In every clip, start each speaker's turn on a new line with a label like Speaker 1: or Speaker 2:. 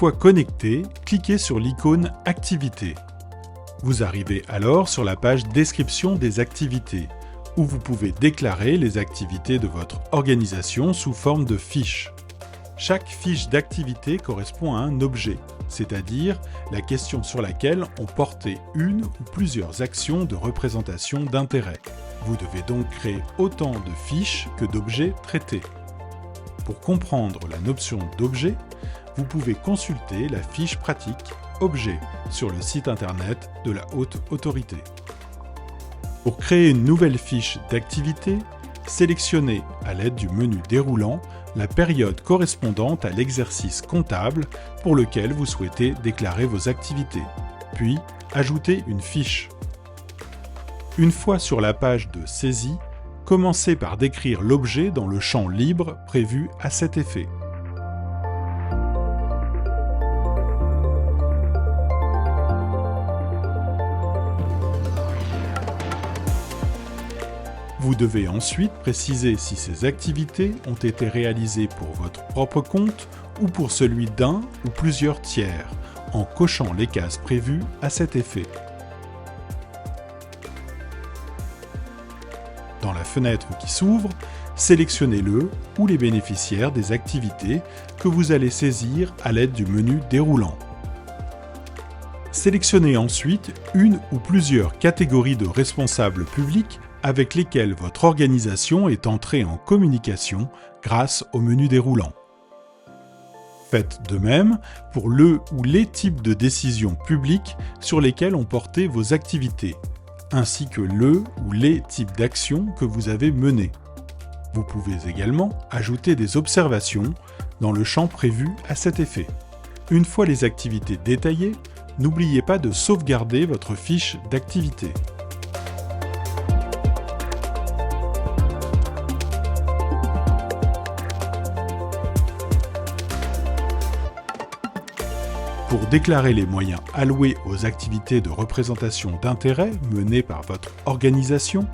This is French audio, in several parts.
Speaker 1: fois connecté, cliquez sur l'icône « Activités ». Vous arrivez alors sur la page « Description des activités » où vous pouvez déclarer les activités de votre organisation sous forme de fiches. Chaque fiche d'activité correspond à un objet, c'est-à-dire la question sur laquelle on portait une ou plusieurs actions de représentation d'intérêt. Vous devez donc créer autant de fiches que d'objets traités. Pour comprendre la notion d'objet, vous pouvez consulter la fiche pratique « Objet » sur le site internet de la Haute Autorité. Pour créer une nouvelle fiche d'activité, sélectionnez à l'aide du menu déroulant la période correspondante à l'exercice comptable pour lequel vous souhaitez déclarer vos activités, puis ajoutez une fiche. Une fois sur la page de saisie, commencez par décrire l'objet dans le champ libre prévu à cet effet. Vous devez ensuite préciser si ces activités ont été réalisées pour votre propre compte ou pour celui d'un ou plusieurs tiers, en cochant les cases prévues à cet effet. Dans la fenêtre qui s'ouvre, sélectionnez le ou les bénéficiaires des activités que vous allez saisir à l'aide du menu déroulant. Sélectionnez ensuite une ou plusieurs catégories de responsables publics avec lesquels votre organisation est entrée en communication grâce au menu déroulant. Faites de même pour le ou les types de décisions publiques sur lesquelles ont porté vos activités, ainsi que le ou les types d'actions que vous avez menées. Vous pouvez également ajouter des observations dans le champ prévu à cet effet. Une fois les activités détaillées, n'oubliez pas de sauvegarder votre fiche d'activité. Pour déclarer les moyens alloués aux activités de représentation d'intérêt menées par votre organisation,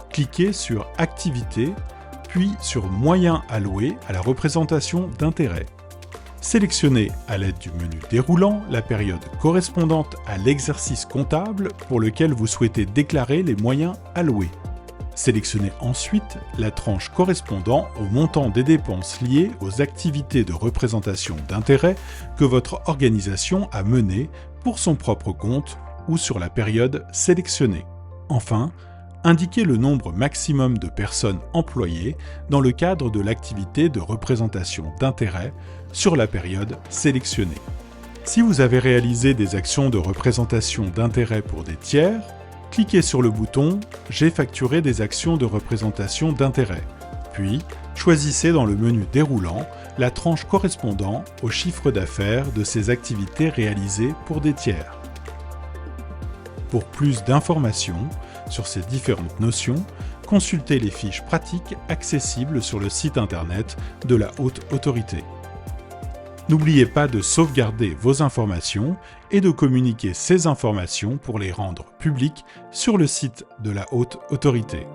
Speaker 1: cliquez sur « Activités », puis sur « Moyens alloués à la représentation d'intérêt ». Sélectionnez à l'aide du menu déroulant la période correspondante à l'exercice comptable pour lequel vous souhaitez déclarer les moyens alloués. Sélectionnez ensuite la tranche correspondant au montant des dépenses liées aux activités de représentation d'intérêt que votre organisation a menées pour son propre compte ou sur la période sélectionnée. Enfin, indiquez le nombre maximum de personnes employées dans le cadre de l'activité de représentation d'intérêt sur la période sélectionnée. Si vous avez réalisé des actions de représentation d'intérêt pour des tiers, cliquez sur le bouton « J'ai facturé des actions de représentation d'intérêt », puis choisissez dans le menu déroulant la tranche correspondant au chiffre d'affaires de ces activités réalisées pour des tiers. Pour plus d'informations sur ces différentes notions, consultez les fiches pratiques accessibles sur le site internet de la Haute Autorité. N'oubliez pas de sauvegarder vos informations et de communiquer ces informations pour les rendre publiques sur le site de la Haute Autorité.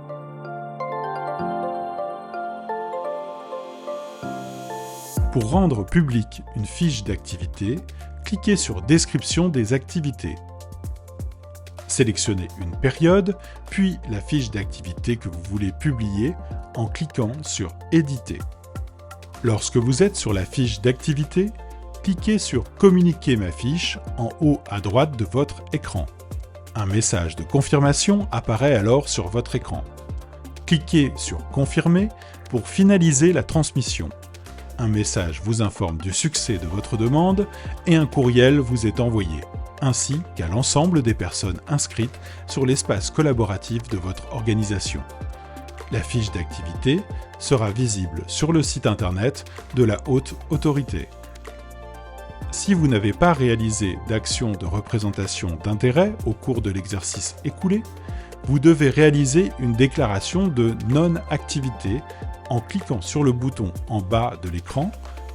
Speaker 1: Pour rendre publique une fiche d'activité, cliquez sur « Description des activités ». Sélectionnez une période, puis la fiche d'activité que vous voulez publier en cliquant sur « Éditer ». Lorsque vous êtes sur la fiche d'activité, cliquez sur « Communiquer ma fiche » en haut à droite de votre écran. Un message de confirmation apparaît alors sur votre écran. Cliquez sur « Confirmer » pour finaliser la transmission. Un message vous informe du succès de votre demande et un courriel vous est envoyé, ainsi qu'à l'ensemble des personnes inscrites sur l'espace collaboratif de votre organisation. La fiche d'activité sera visible sur le site internet de la Haute Autorité. Si vous n'avez pas réalisé d'action de représentation d'intérêt au cours de l'exercice écoulé, vous devez réaliser une déclaration de non-activité en cliquant sur le bouton en bas de l'écran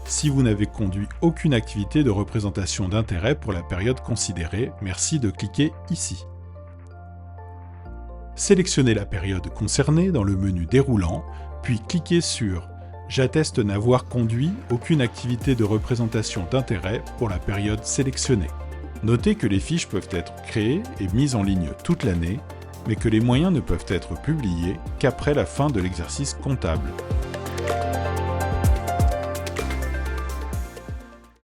Speaker 1: si vous n'avez conduit aucune activité de représentation d'intérêt pour la période considérée. Merci de cliquer ici. Sélectionnez la période concernée dans le menu déroulant, puis cliquez sur J'atteste n'avoir conduit aucune activité de représentation d'intérêt pour la période sélectionnée. Notez que les fiches peuvent être créées et mises en ligne toute l'année, mais que les moyens ne peuvent être publiés qu'après la fin de l'exercice comptable.